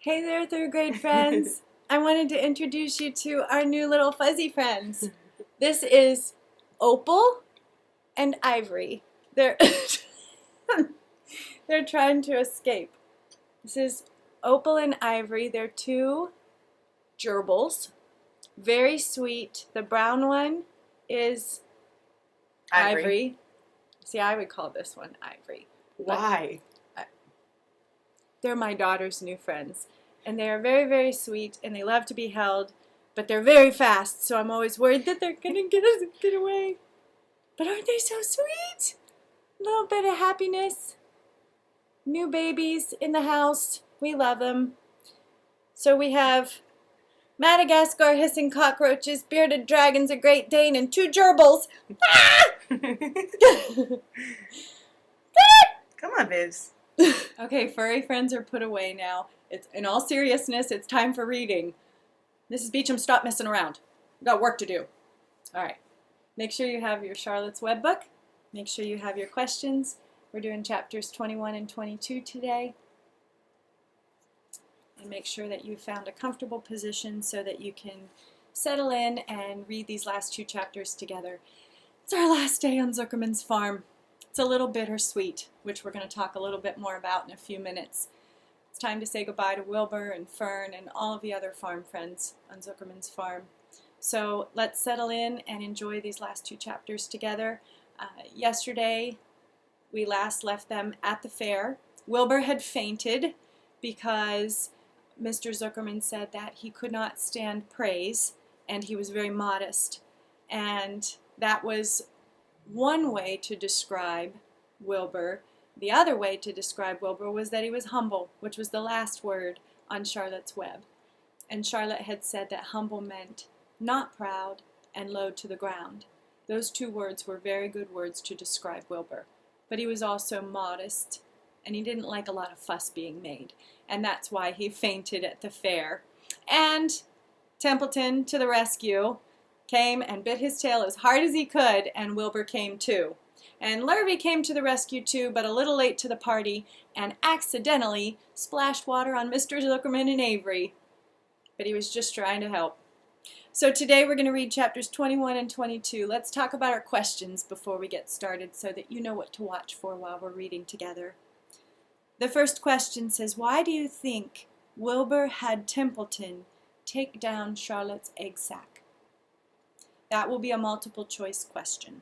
Hey there, third grade friends. I wanted to introduce you to our new little fuzzy friends. This is Opal and Ivory. They're they're trying to escape. This is Opal and Ivory. They're two gerbils. Very sweet. The brown one is Ivory. See, I would call this one Ivory. Why? They're my daughter's new friends. And they are very, very sweet, and they love to be held, but they're very fast, so I'm always worried that they're going to get away. But aren't they so sweet? A little bit of happiness. New babies in the house. We love them. So we have Madagascar hissing cockroaches, bearded dragons, a Great Dane, and two gerbils. Come on, Bibs. Okay, furry friends are put away now. It's in all seriousness, it's time for reading. Mrs. Beecham, stop messing around. We've got work to do. All right. Make sure you have your Charlotte's Web book. Make sure you have your questions. We're doing chapters 21 and 22 today. And make sure that you found a comfortable position so that you can settle in and read these last two chapters together. It's our last day on Zuckerman's farm. It's a little bittersweet, which we're going to talk a little bit more about in a few minutes. It's time to say goodbye to Wilbur and Fern and all of the other farm friends on Zuckerman's farm. So let's settle in and enjoy these last two chapters together. Yesterday, we last left them at the fair. Wilbur had fainted because Mr. Zuckerman said that he could not stand praise and he was very modest. And that was one way to describe Wilbur. The other way to describe Wilbur was that he was humble, which was the last word on Charlotte's Web. And Charlotte had said that humble meant not proud and low to the ground. Those two words were very good words to describe Wilbur. But he was also modest, and he didn't like a lot of fuss being made. And that's why he fainted at the fair. And Templeton, to the rescue, came and bit his tail as hard as he could, and Wilbur came too. And Lurvy came to the rescue too, but a little late to the party, and accidentally splashed water on Mr. Zuckerman and Avery. But he was just trying to help. So today we're going to read chapters 21 and 22. Let's talk about our questions before we get started so that you know what to watch for while we're reading together. The first question says, why do you think Wilbur had Templeton take down Charlotte's egg sack? That will be a multiple choice question.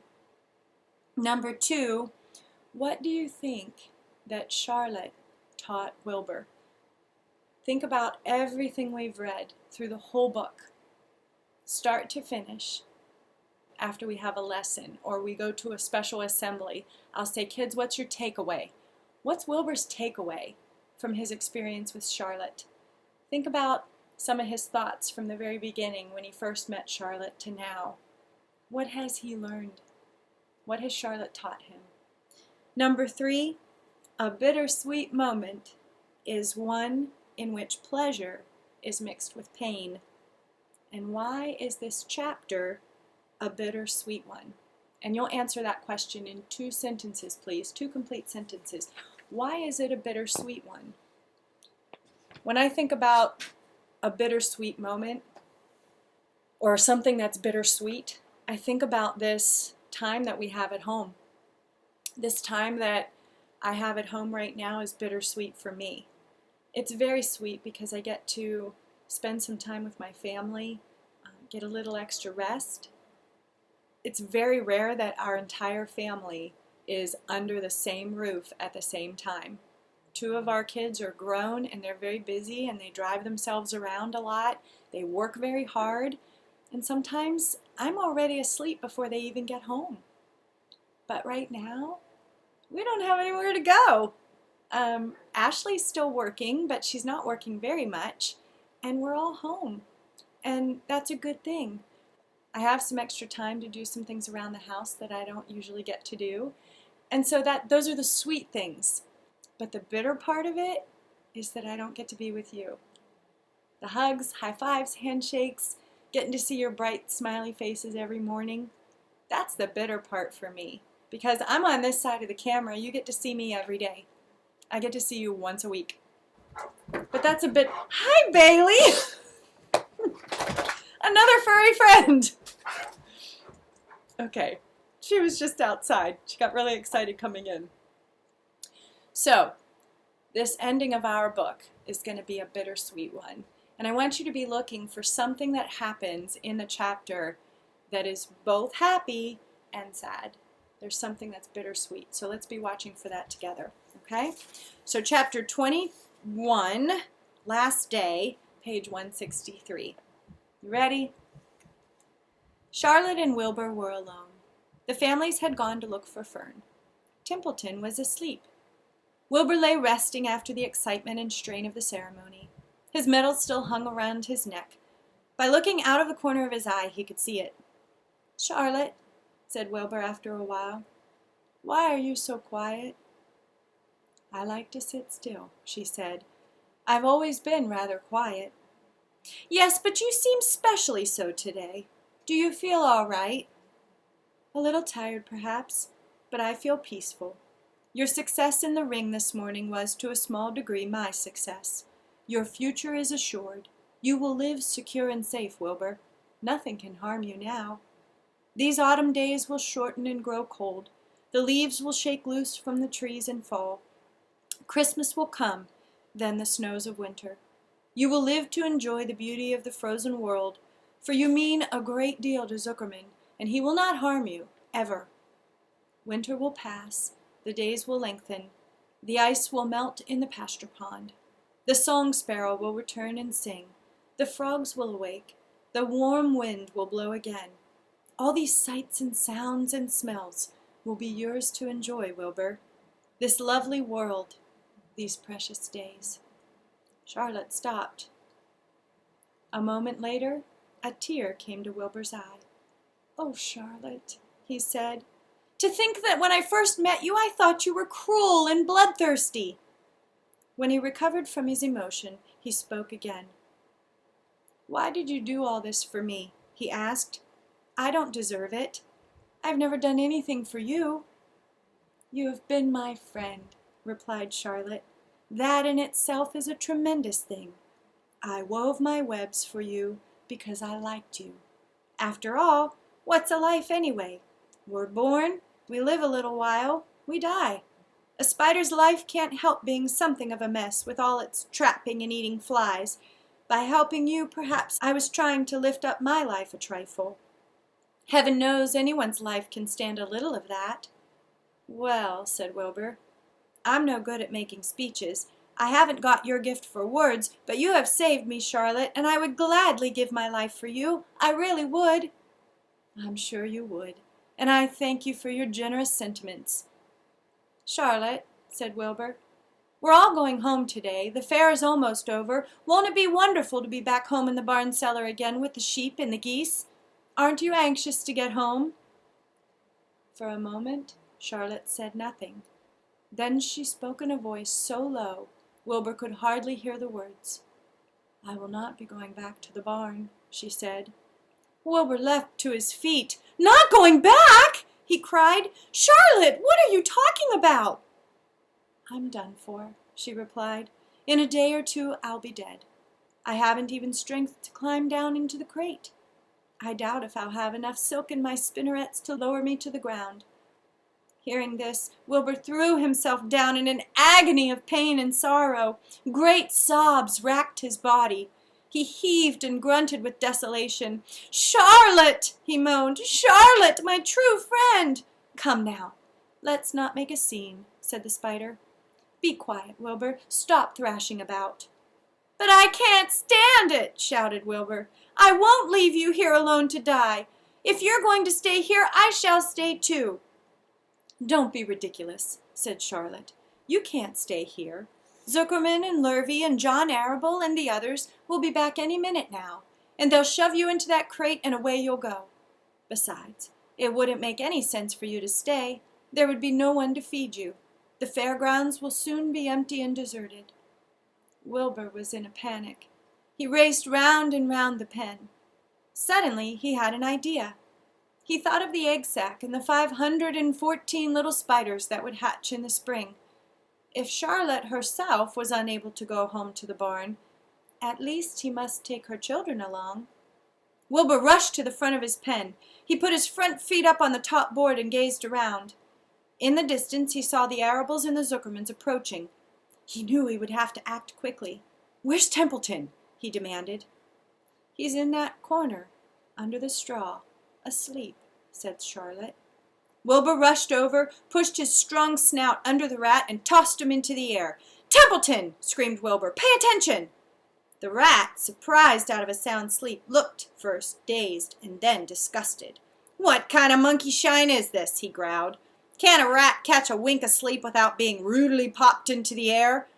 Number 2, what do you think that Charlotte taught Wilbur? Think about everything we've read through the whole book, start to finish. After we have a lesson or we go to a special assembly, I'll say, kids, what's your takeaway? What's Wilbur's takeaway from his experience with Charlotte? Think about some of his thoughts from the very beginning when he first met Charlotte to now. What has he learned? What has Charlotte taught him? Number 3, a bittersweet moment is one in which pleasure is mixed with pain. And why is this chapter a bittersweet one? And you'll answer that question in 2 sentences, please, 2 complete sentences. Why is it a bittersweet one? When I think about a bittersweet moment or something that's bittersweet, I think about this time that we have at home. This time that I have at home right now is bittersweet for me. It's very sweet because I get to spend some time with my family, get a little extra rest. It's very rare that our entire family is under the same roof at the same time. 2 of our kids are grown and they're very busy and they drive themselves around a lot. They work very hard. And sometimes I'm already asleep before they even get home. But right now, we don't have anywhere to go. Ashley's still working, but she's not working very much. And we're all home. And that's a good thing. I have some extra time to do some things around the house that I don't usually get to do. And so those are the sweet things. But the bitter part of it is that I don't get to be with you. The hugs, high fives, handshakes, getting to see your bright, smiley faces every morning, that's the bitter part for me. Because I'm on this side of the camera, you get to see me every day. I get to see you once a week. But that's a bit... Hi, Bailey! Another furry friend! Okay, she was just outside. She got really excited coming in. So, this ending of our book is going to be a bittersweet one. And I want you to be looking for something that happens in the chapter that is both happy and sad. There's something that's bittersweet. So let's be watching for that together. Okay? So chapter 21, Last Day, page 163. You ready? Charlotte and Wilbur were alone. The families had gone to look for Fern. Templeton was asleep. Wilbur lay resting after the excitement and strain of the ceremony. His medal still hung around his neck. By looking out of the corner of his eye, he could see it. "Charlotte," said Wilbur after a while, "why are you so quiet?" "I like to sit still," she said. "I've always been rather quiet." "Yes, but you seem specially so today. Do you feel all right?" "A little tired, perhaps, but I feel peaceful. Your success in the ring this morning was to a small degree my success. Your future is assured. You will live secure and safe, Wilbur. Nothing can harm you now. These autumn days will shorten and grow cold. The leaves will shake loose from the trees and fall. Christmas will come, then the snows of winter. You will live to enjoy the beauty of the frozen world, for you mean a great deal to Zuckerman, and he will not harm you, ever. Winter will pass, the days will lengthen, the ice will melt in the pasture pond. The song sparrow will return and sing, the frogs will awake, the warm wind will blow again. All these sights and sounds and smells will be yours to enjoy, Wilbur. This lovely world, these precious days." Charlotte stopped. A moment later, a tear came to Wilbur's eye. "Oh, Charlotte," he said, "to think that when I first met you I thought you were cruel and bloodthirsty." When he recovered from his emotion, he spoke again. "Why did you do all this for me?" he asked. "I don't deserve it. I've never done anything for you." "You have been my friend," replied Charlotte. "That in itself is a tremendous thing. I wove my webs for you because I liked you. After all, what's a life anyway? We're born, we live a little while, we die. A spider's life can't help being something of a mess with all its trapping and eating flies. By helping you, perhaps I was trying to lift up my life a trifle. Heaven knows anyone's life can stand a little of that." "Well," said Wilbur, "I'm no good at making speeches. I haven't got your gift for words, but you have saved me, Charlotte, and I would gladly give my life for you. I really would." "I'm sure you would, and I thank you for your generous sentiments." "Charlotte," said Wilbur, "we're all going home today. The fair is almost over. Won't it be wonderful to be back home in the barn cellar again with the sheep and the geese? Aren't you anxious to get home?" For a moment, Charlotte said nothing. Then she spoke in a voice so low, Wilbur could hardly hear the words. "I will not be going back to the barn," she said. Wilbur leapt to his feet. "Not going back?" he cried. "Charlotte, what are you talking about?" "I'm done for," she replied. "In a day or two I'll be dead. I haven't even strength to climb down into the crate. I doubt if I'll have enough silk in my spinnerets to lower me to the ground." Hearing this, Wilbur threw himself down in an agony of pain and sorrow. Great sobs racked his body. He heaved and grunted with desolation. "Charlotte!" he moaned. "Charlotte, my true friend!" "Come now, let's not make a scene," said the spider. "Be quiet, Wilbur. Stop thrashing about." "But I can't stand it!" shouted Wilbur. "I won't leave you here alone to die. If you're going to stay here, I shall stay too." "Don't be ridiculous," said Charlotte. "You can't stay here. Zuckerman and Lurvy and John Arable and the others will be back any minute now, and they'll shove you into that crate and away you'll go. Besides, it wouldn't make any sense for you to stay. There would be no one to feed you. The fairgrounds will soon be empty and deserted." Wilbur was in a panic. He raced round and round the pen. Suddenly he had an idea. He thought of the egg sack and the 514 little spiders that would hatch in the spring. If Charlotte herself was unable to go home to the barn, at least he must take her children along. Wilbur rushed to the front of his pen. He put his front feet up on the top board and gazed around. In the distance he saw the Arables and the Zuckermans approaching. He knew he would have to act quickly. "Where's Templeton?" he demanded. "He's in that corner, under the straw, asleep," said Charlotte. Wilbur rushed over, pushed his strong snout under the rat, and tossed him into the air. "Templeton!" screamed Wilbur. "Pay attention!" The rat, surprised out of a sound sleep, looked first dazed and then disgusted. "What kind of monkey shine is this?" he growled. "Can't a rat catch a wink of sleep without being rudely popped into the air?"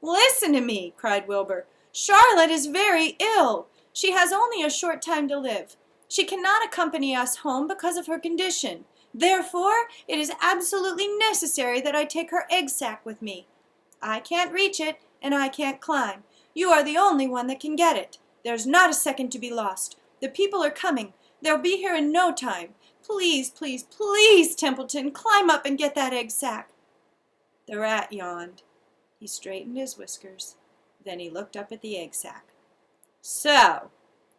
"Listen to me," cried Wilbur. "Charlotte is very ill. She has only a short time to live. She cannot accompany us home because of her condition. Therefore, it is absolutely necessary that I take her egg sack with me. I can't reach it, and I can't climb. You are the only one that can get it. There's not a second to be lost. The people are coming. They'll be here in no time. Please, please, please, Templeton, climb up and get that egg sack." The rat yawned. He straightened his whiskers. Then he looked up at the egg sack. "So,"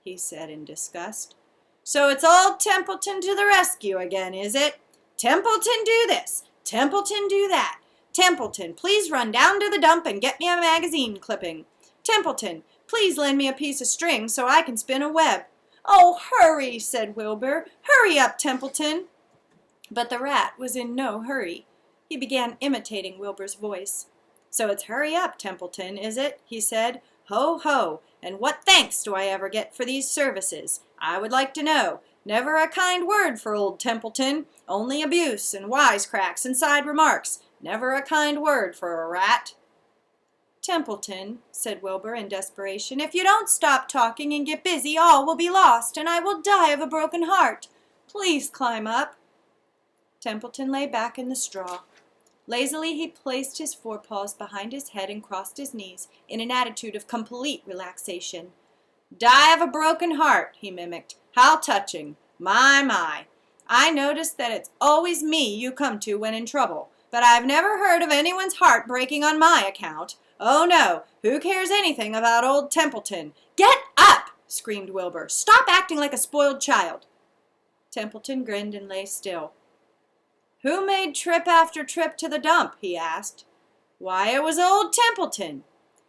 he said in disgust, "so it's old Templeton to the rescue again, is it? Templeton do this, Templeton do that. Templeton, please run down to the dump and get me a magazine clipping. Templeton, please lend me a piece of string so I can spin a web." "Oh, hurry," said Wilbur. "Hurry up, Templeton." But the rat was in no hurry. He began imitating Wilbur's voice. "So it's hurry up, Templeton, is it?" he said. "Ho, ho, and what thanks do I ever get for these services? I would like to know. Never a kind word for old Templeton, only abuse and wisecracks and side remarks. Never a kind word for a rat." "Templeton," said Wilbur in desperation, "if you don't stop talking and get busy, all will be lost, and I will die of a broken heart. Please climb up." Templeton lay back in the straw. Lazily he placed his forepaws behind his head and crossed his knees in an attitude of complete relaxation. "Die of a broken heart," he mimicked. "How touching! My, my! I notice that it's always me you come to when in trouble, but I've never heard of anyone's heart breaking on my account. Oh, no, who cares anything about old Templeton?" "Get up!" screamed Wilbur. "Stop acting like a spoiled child." Templeton grinned and lay still. "Who made trip after trip to the dump?" he asked. "Why, it was old Templeton.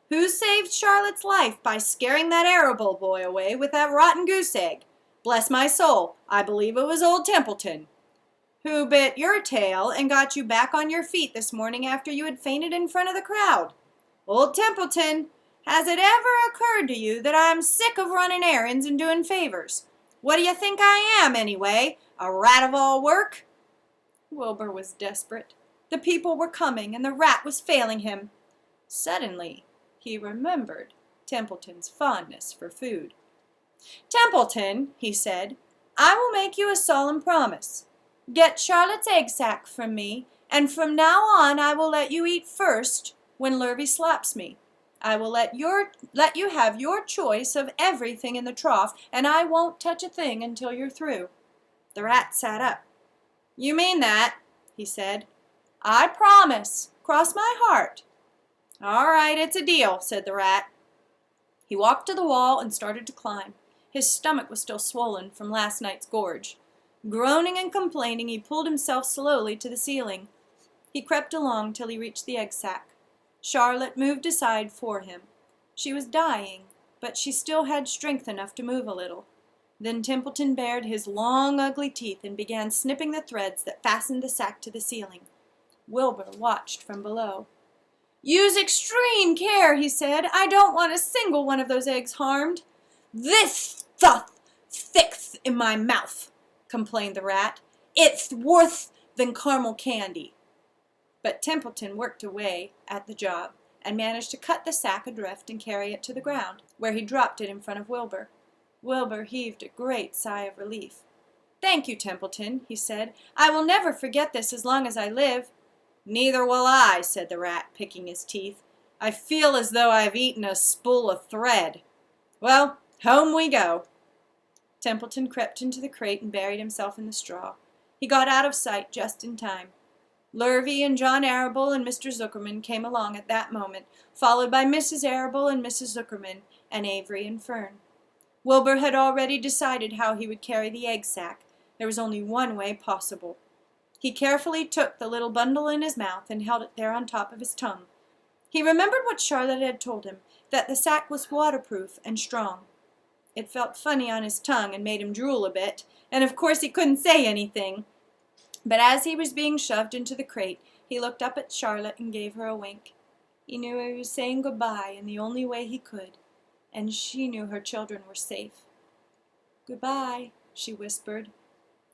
Who saved Charlotte's life by scaring that Arable boy away with that rotten goose egg? Bless my soul, I believe it was old Templeton. Who bit your tail and got you back on your feet this morning after you had fainted in front of the crowd? Old Templeton. Has it ever occurred to you that I'm sick of running errands and doing favors? What do you think I am, anyway? A rat of all work?" Wilbur was desperate. The people were coming, and the rat was failing him. Suddenly, he remembered Templeton's fondness for food. "Templeton," he said, "I will make you a solemn promise. Get Charlotte's egg sack from me, and from now on I will let you eat first when Lurvy slaps me. I will let you have your choice of everything in the trough, and I won't touch a thing until you're through." The rat sat up. "You mean that?" he said. "I promise. Cross my heart." "All right, it's a deal," said the rat. He walked to the wall and started to climb. His stomach was still swollen from last night's gorge. Groaning and complaining, he pulled himself slowly to the ceiling. He crept along till he reached the egg sack. Charlotte moved aside for him. She was dying, but she still had strength enough to move a little. Then Templeton bared his long, ugly teeth and began snipping the threads that fastened the sack to the ceiling. Wilbur watched from below. "Use extreme care," he said. "I don't want a single one of those eggs harmed." "This stuff sticks in my mouth," complained the rat. "It's worse than caramel candy." But Templeton worked away at the job and managed to cut the sack adrift and carry it to the ground, where he dropped it in front of Wilbur. Wilbur heaved a great sigh of relief. "Thank you, Templeton," he said. "I will never forget this as long as I live." "Neither will I," said the rat, picking his teeth. "I feel as though I've eaten a spool of thread. Well, home we go." Templeton crept into the crate and buried himself in the straw. He got out of sight just in time. Lurvy and John Arable and Mr. Zuckerman came along at that moment, followed by Mrs. Arable and Mrs. Zuckerman, and Avery and Fern. Wilbur had already decided how he would carry the egg sack. There was only one way possible. He carefully took the little bundle in his mouth and held it there on top of his tongue. He remembered what Charlotte had told him, that the sack was waterproof and strong. It felt funny on his tongue and made him drool a bit, and of course he couldn't say anything. But as he was being shoved into the crate, he looked up at Charlotte and gave her a wink. He knew he was saying goodbye in the only way he could, and she knew her children were safe. "Goodbye," she whispered.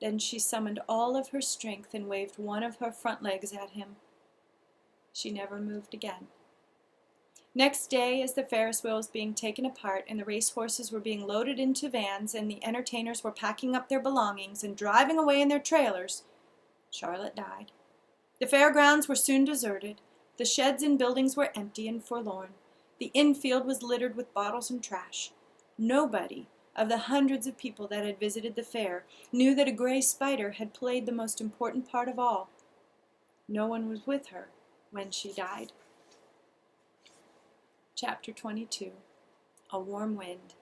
Then she summoned all of her strength and waved one of her front legs at him. She never moved again. Next day, as the Ferris wheel was being taken apart and the race horses were being loaded into vans and the entertainers were packing up their belongings and driving away in their trailers, Charlotte died. The fairgrounds were soon deserted. The sheds and buildings were empty and forlorn. The infield was littered with bottles and trash. Nobody of the hundreds of people that had visited the fair knew that a gray spider had played the most important part of all. No one was with her when she died. Chapter 22. A Warm Wind.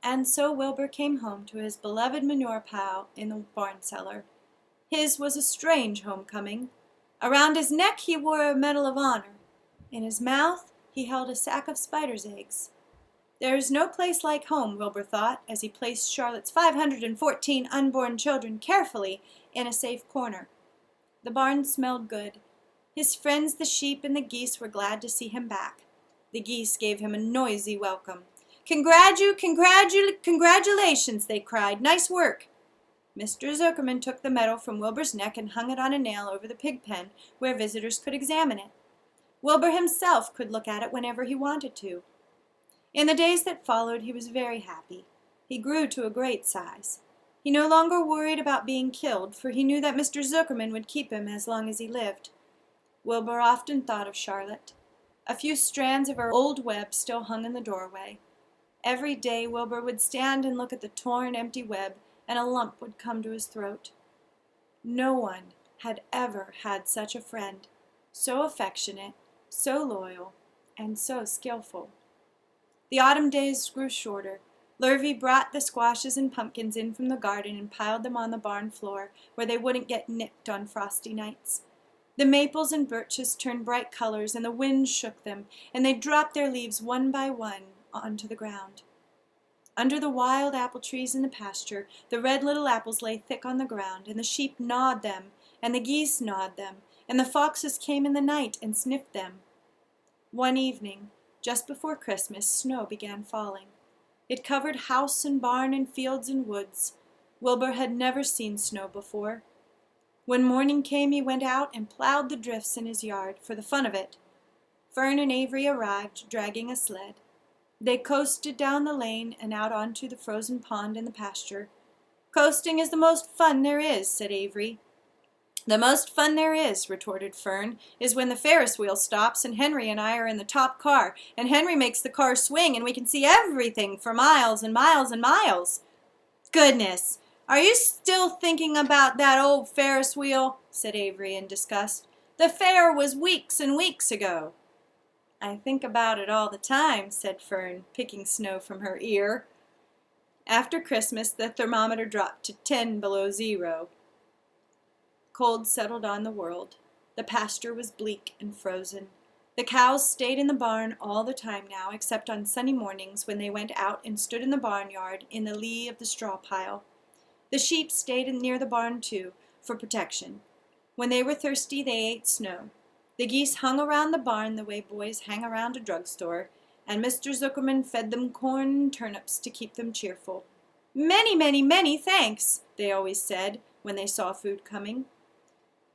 And so Wilbur came home to his beloved manure pile in the barn cellar. His was a strange homecoming. Around his neck he wore a Medal of Honor. In his mouth he held a sack of spider's eggs. There is no place like home, Wilbur thought, as he placed Charlotte's 514 unborn children carefully in a safe corner. The barn smelled good. His friends the sheep and the geese were glad to see him back. The geese gave him a noisy welcome. Congratulations, they cried. Nice work. Mr. Zuckerman took the medal from Wilbur's neck and hung it on a nail over the pig pen where visitors could examine it. Wilbur himself could look at it whenever he wanted to. In the days that followed, he was very happy. He grew to a great size. He no longer worried about being killed, for he knew that Mr. Zuckerman would keep him as long as he lived. Wilbur often thought of Charlotte. A few strands of her old web still hung in the doorway. Every day Wilbur would stand and look at the torn, empty web, and a lump would come to his throat. No one had ever had such a friend, so affectionate, so loyal, and so skillful. The autumn days grew shorter. Lurvy brought the squashes and pumpkins in from the garden and piled them on the barn floor where they wouldn't get nicked on frosty nights. The maples and birches turned bright colors and the wind shook them, and they dropped their leaves one by one onto the ground. Under the wild apple trees in the pasture, the red little apples lay thick on the ground, and the sheep gnawed them, and the geese gnawed them, and the foxes came in the night and sniffed them. One evening, just before Christmas, snow began falling. It covered house and barn and fields and woods. Wilbur had never seen snow before. When morning came, he went out and plowed the drifts in his yard for the fun of it. Fern and Avery arrived, dragging a sled. They coasted down the lane and out onto the frozen pond in the pasture. "Coasting is the most fun there is," said Avery. "The most fun there is," retorted Fern, "is when the Ferris wheel stops and Henry and I are in the top car, and Henry makes the car swing and we can see everything for miles and miles and miles." "Goodness! Are you still thinking about that old Ferris wheel?" said Avery in disgust. "The fair was weeks and weeks ago." "I think about it all the time," said Fern, picking snow from her ear. After Christmas, the thermometer dropped to 10 below zero. Cold settled on the world. The pasture was bleak and frozen. The cows stayed in the barn all the time now, except on sunny mornings when they went out and stood in the barnyard in the lee of the straw pile. The sheep stayed near the barn, too, for protection. When they were thirsty, they ate snow. The geese hung around the barn the way boys hang around a drugstore, and Mr. Zuckerman fed them corn and turnips to keep them cheerful. "Many, many, many thanks," they always said when they saw food coming.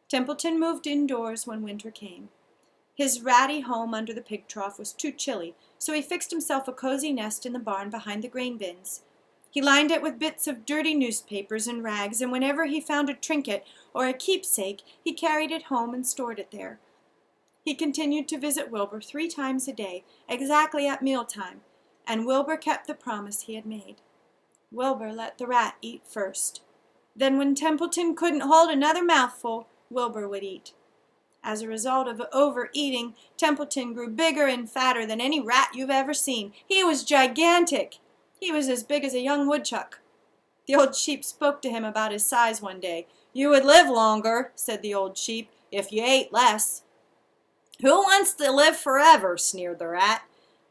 Templeton moved indoors when winter came. His ratty home under the pig trough was too chilly, so he fixed himself a cozy nest in the barn behind the grain bins. He lined it with bits of dirty newspapers and rags, and whenever he found a trinket or a keepsake, he carried it home and stored it there. He continued to visit Wilbur 3 times a day, exactly at mealtime, and Wilbur kept the promise he had made. Wilbur let the rat eat first. Then when Templeton couldn't hold another mouthful, Wilbur would eat. As a result of overeating, Templeton grew bigger and fatter than any rat you've ever seen. He was gigantic. He was as big as a young woodchuck. The old sheep spoke to him about his size one day. "You would live longer," said the old sheep, "if you ate less." "Who wants to live forever?" sneered the rat.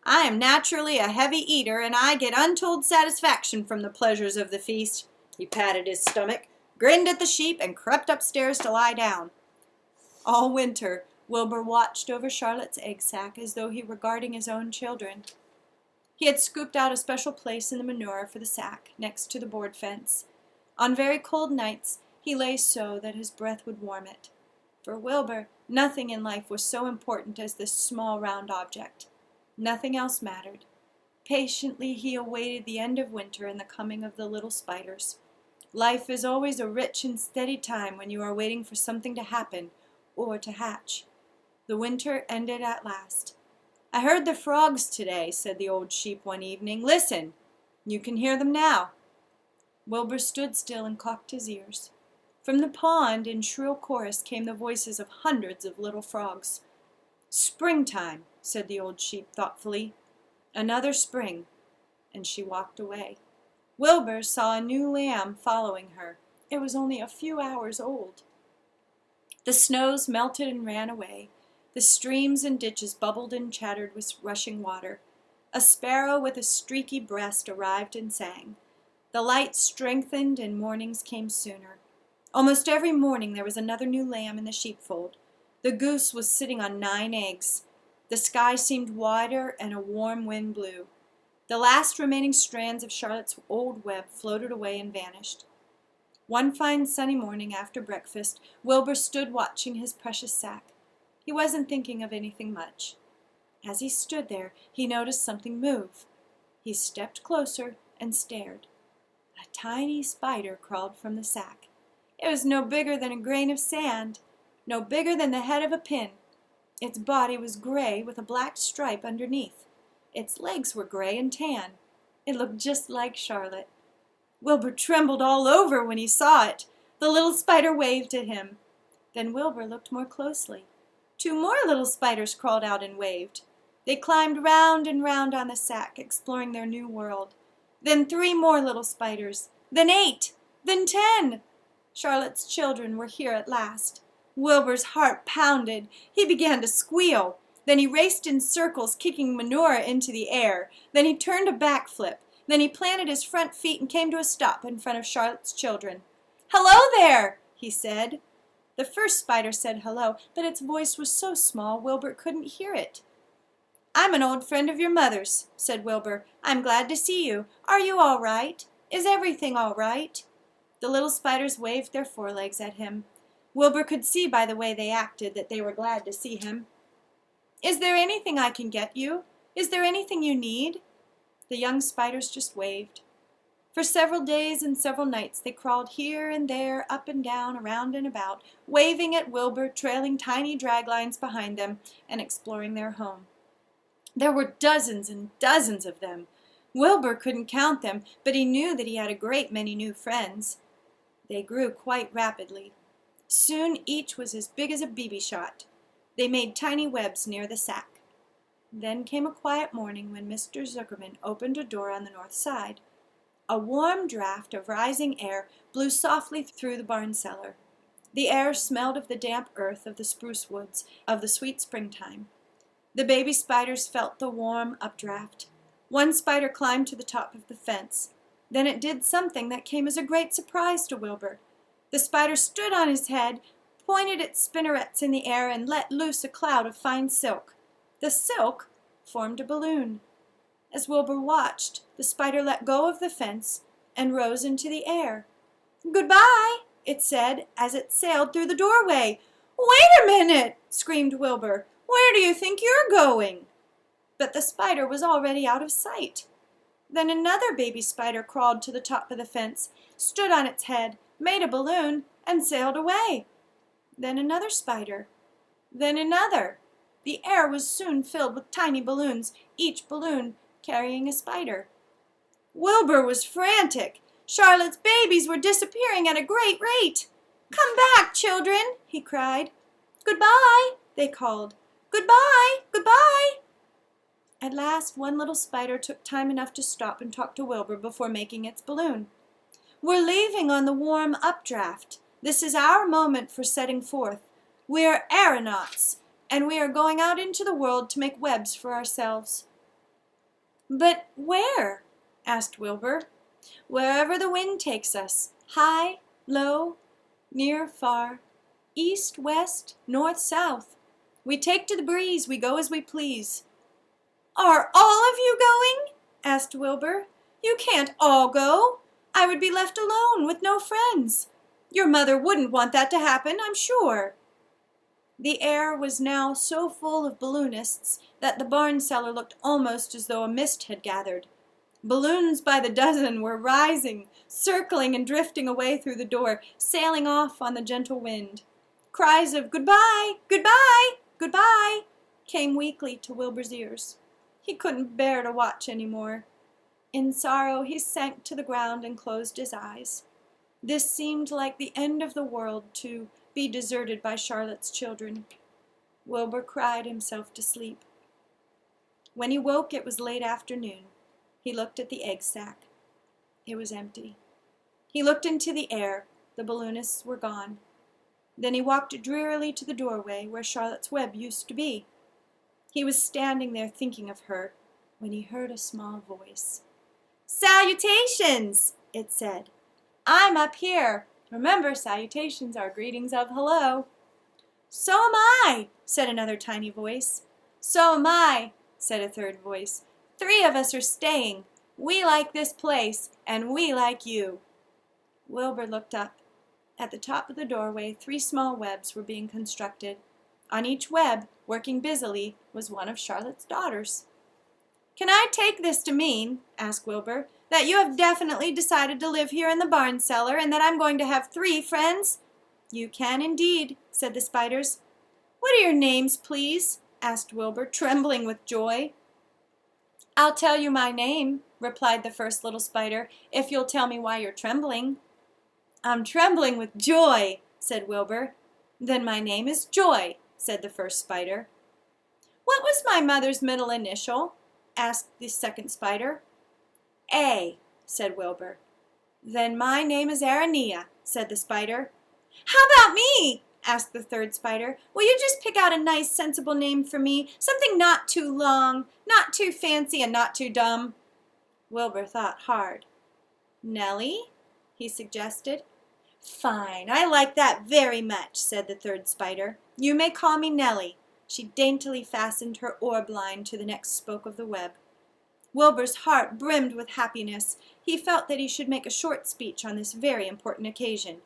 "I am naturally a heavy eater, and I get untold satisfaction from the pleasures of the feast." He patted his stomach, grinned at the sheep, and crept upstairs to lie down. All winter, Wilbur watched over Charlotte's egg sack as though he were guarding his own children. He had scooped out a special place in the manure for the sack, next to the board fence. On very cold nights, he lay so that his breath would warm it. For Wilbur, nothing in life was so important as this small round object. Nothing else mattered. Patiently he awaited the end of winter and the coming of the little spiders. Life is always a rich and steady time when you are waiting for something to happen or to hatch. The winter ended at last. "I heard the frogs today," said the old sheep one evening. "Listen! You can hear them now." Wilbur stood still and cocked his ears. From the pond in shrill chorus came the voices of hundreds of little frogs. "Springtime," said the old sheep thoughtfully. "Another spring." And she walked away. Wilbur saw a new lamb following her. It was only a few hours old. The snows melted and ran away. The streams and ditches bubbled and chattered with rushing water. A sparrow with a streaky breast arrived and sang. The light strengthened and mornings came sooner. Almost every morning there was another new lamb in the sheepfold. The goose was sitting on 9 eggs. The sky seemed wider and a warm wind blew. The last remaining strands of Charlotte's old web floated away and vanished. One fine sunny morning after breakfast, Wilbur stood watching his precious sack. He wasn't thinking of anything much. As he stood there, he noticed something move. He stepped closer and stared. A tiny spider crawled from the sack. It was no bigger than a grain of sand, no bigger than the head of a pin. Its body was gray with a black stripe underneath. Its legs were gray and tan. It looked just like Charlotte. Wilbur trembled all over when he saw it. The little spider waved at him. Then Wilbur looked more closely. 2 more little spiders crawled out and waved. They climbed round and round on the sack, exploring their new world. Then 3 more little spiders. Then 8. Then 10. Charlotte's children were here at last. Wilbur's heart pounded. He began to squeal. Then he raced in circles, kicking manure into the air. Then he turned a backflip. Then he planted his front feet and came to a stop in front of Charlotte's children. "Hello there," he said. The first spider said hello, but its voice was so small Wilbur couldn't hear it. "I'm an old friend of your mother's," said Wilbur. "I'm glad to see you. Are you all right? Is everything all right?" The little spiders waved their forelegs at him. Wilbur could see by the way they acted that they were glad to see him. "Is there anything I can get you? Is there anything you need?" The young spiders just waved. For several days and several nights they crawled here and there, up and down, around and about, waving at Wilbur, trailing tiny drag lines behind them, and exploring their home. There were dozens and dozens of them. Wilbur couldn't count them, but he knew that he had a great many new friends. They grew quite rapidly. Soon each was as big as a BB shot. They made tiny webs near the sack. Then came a quiet morning when Mr. Zuckerman opened a door on the north side. A warm draft of rising air blew softly through the barn cellar. The air smelled of the damp earth of the spruce woods, of the sweet springtime. The baby spiders felt the warm updraft. One spider climbed to the top of the fence. Then it did something that came as a great surprise to Wilbur. The spider stood on his head, pointed its spinnerets in the air, and let loose a cloud of fine silk. The silk formed a balloon. As Wilbur watched, the spider let go of the fence and rose into the air. "Goodbye," it said as it sailed through the doorway. "Wait a minute," screamed Wilbur. "Where do you think you're going?" But the spider was already out of sight. Then another baby spider crawled to the top of the fence, stood on its head, made a balloon, and sailed away. Then another spider. Then another. The air was soon filled with tiny balloons, each balloon carrying a spider. Wilbur was frantic. Charlotte's babies were disappearing at a great rate. "Come back, children," he cried. "Goodbye," they called. "Goodbye, goodbye." At last one little spider took time enough to stop and talk to Wilbur before making its balloon. "We're leaving on the warm updraft. This is our moment for setting forth. We are aeronauts, and we are going out into the world to make webs for ourselves." "But where?" asked Wilbur. "Wherever the wind takes us, high, low, near, far, east, west, north, south. We take to the breeze, we go as we please." "Are all of you going?" asked Wilbur. "You can't all go. I would be left alone with no friends. Your mother wouldn't want that to happen, I'm sure." The air was now so full of balloonists that the barn cellar looked almost as though a mist had gathered. Balloons by the dozen were rising, circling and drifting away through the door, sailing off on the gentle wind. Cries of "Goodbye, goodbye, goodbye" came weakly to Wilbur's ears. He couldn't bear to watch any more. In sorrow he sank to the ground and closed his eyes. This seemed like the end of the world, to be deserted by Charlotte's children. Wilbur cried himself to sleep. When he woke, it was late afternoon. He looked at the egg sack. It was empty. He looked into the air. The balloonists were gone. Then he walked drearily to the doorway where Charlotte's web used to be. He was standing there thinking of her when he heard a small voice. "Salutations," it said. "I'm up here. Remember, salutations are greetings of hello." "So am I," said another tiny voice. "So am I," said a third voice. "3 of us are staying. We like this place, and we like you." Wilbur looked up. At the top of the doorway, 3 small webs were being constructed. On each web, working busily, was one of Charlotte's daughters. "Can I take this to mean," asked Wilbur, "that you have definitely decided to live here in the barn cellar, and that I'm going to have 3 friends?" "You can indeed," said the spiders. "What are your names, please?" asked Wilbur, trembling with joy. "I'll tell you my name," replied the first little spider, "if you'll tell me why you're trembling." "I'm trembling with joy," said Wilbur. "Then my name is Joy," said the first spider. "What was my mother's middle initial?" asked the second spider. "A," said Wilbur. "Then my name is Aranea," said the spider. "How about me?" asked the third spider. "Will you just pick out a nice, sensible name for me? Something not too long, not too fancy, and not too dumb." Wilbur thought hard. "Nellie?" he suggested. "Fine, I like that very much," said the third spider. "You may call me Nellie." She daintily fastened her orb line to the next spoke of the web. Wilbur's heart brimmed with happiness. He felt that he should make a short speech on this very important occasion.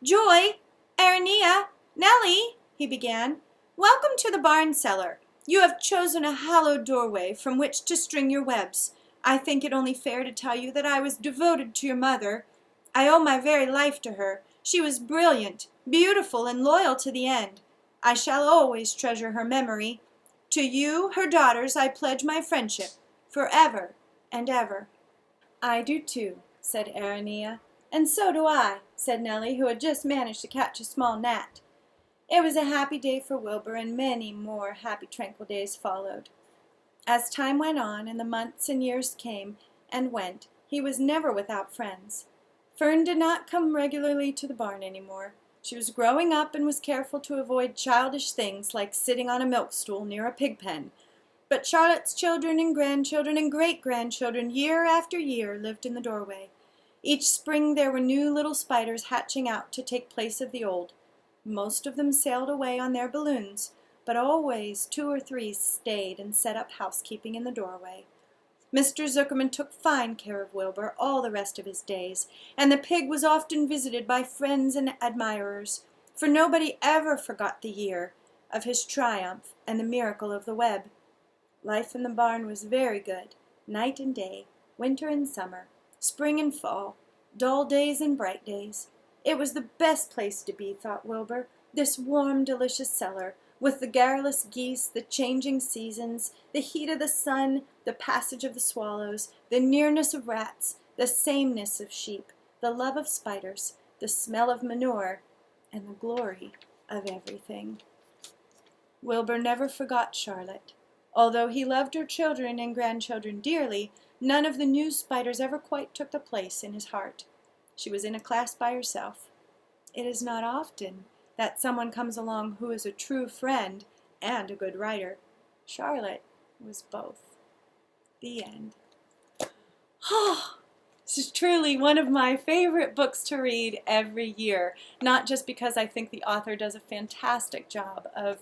"Joy, Aranea, Nellie," he began, "welcome to the barn cellar. You have chosen a hallowed doorway from which to string your webs. I think it only fair to tell you that I was devoted to your mother. I owe my very life to her. She was brilliant, beautiful, and loyal to the end. I shall always treasure her memory. To you, her daughters, I pledge my friendship, forever and ever." "I do too," said Aranea. "And so do I," said Nellie, who had just managed to catch a small gnat. It was a happy day for Wilbur, and many more happy, tranquil days followed. As time went on, and the months and years came and went, he was never without friends. Fern did not come regularly to the barn any more. She was growing up and was careful to avoid childish things like sitting on a milk stool near a pig pen. But Charlotte's children and grandchildren and great-grandchildren, year after year, lived in the doorway. Each spring there were new little spiders hatching out to take place of the old. Most of them sailed away on their balloons, but always 2 or 3 stayed and set up housekeeping in the doorway. Mr. Zuckerman took fine care of Wilbur all the rest of his days, and the pig was often visited by friends and admirers, for nobody ever forgot the year of his triumph and the miracle of the web. Life in the barn was very good, night and day, winter and summer, spring and fall, dull days and bright days. It was the best place to be, thought Wilbur, this warm, delicious cellar, with the garrulous geese, the changing seasons, the heat of the sun, the passage of the swallows, the nearness of rats, the sameness of sheep, the love of spiders, the smell of manure. and the glory of everything. Wilbur never forgot Charlotte. Although he loved her children and grandchildren dearly, none of the news spiders ever quite took the place in his heart. She was in a class by herself. It is not often that someone comes along who is a true friend and a good writer. Charlotte was both. The end. Oh, this is truly one of my favorite books to read every year, not just because I think the author does a fantastic job of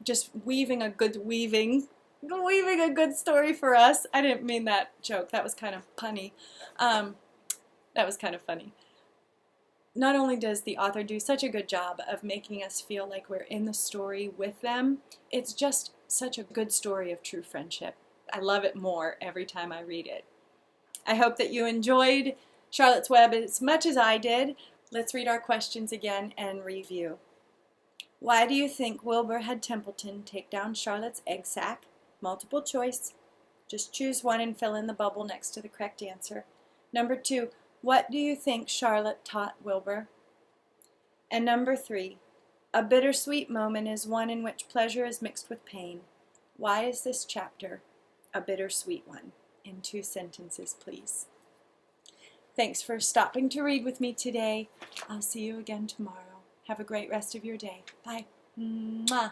just weaving a good story for us. I didn't mean that joke. That was kind of punny. That was kind of funny. Not only does the author do such a good job of making us feel like we're in the story with them, it's just such a good story of true friendship. I love it more every time I read it. I hope that you enjoyed Charlotte's Web as much as I did. Let's read our questions again and review. Why do you think Wilbur had Templeton take down Charlotte's egg sack? Multiple choice. Just choose one and fill in the bubble next to the correct answer. Number 2, what do you think Charlotte taught Wilbur? And number 3, a bittersweet moment is one in which pleasure is mixed with pain. Why is this chapter a bittersweet one? In 2 sentences, please. Thanks for stopping to read with me today. I'll see you again tomorrow. Have a great rest of your day. Bye. Mwah.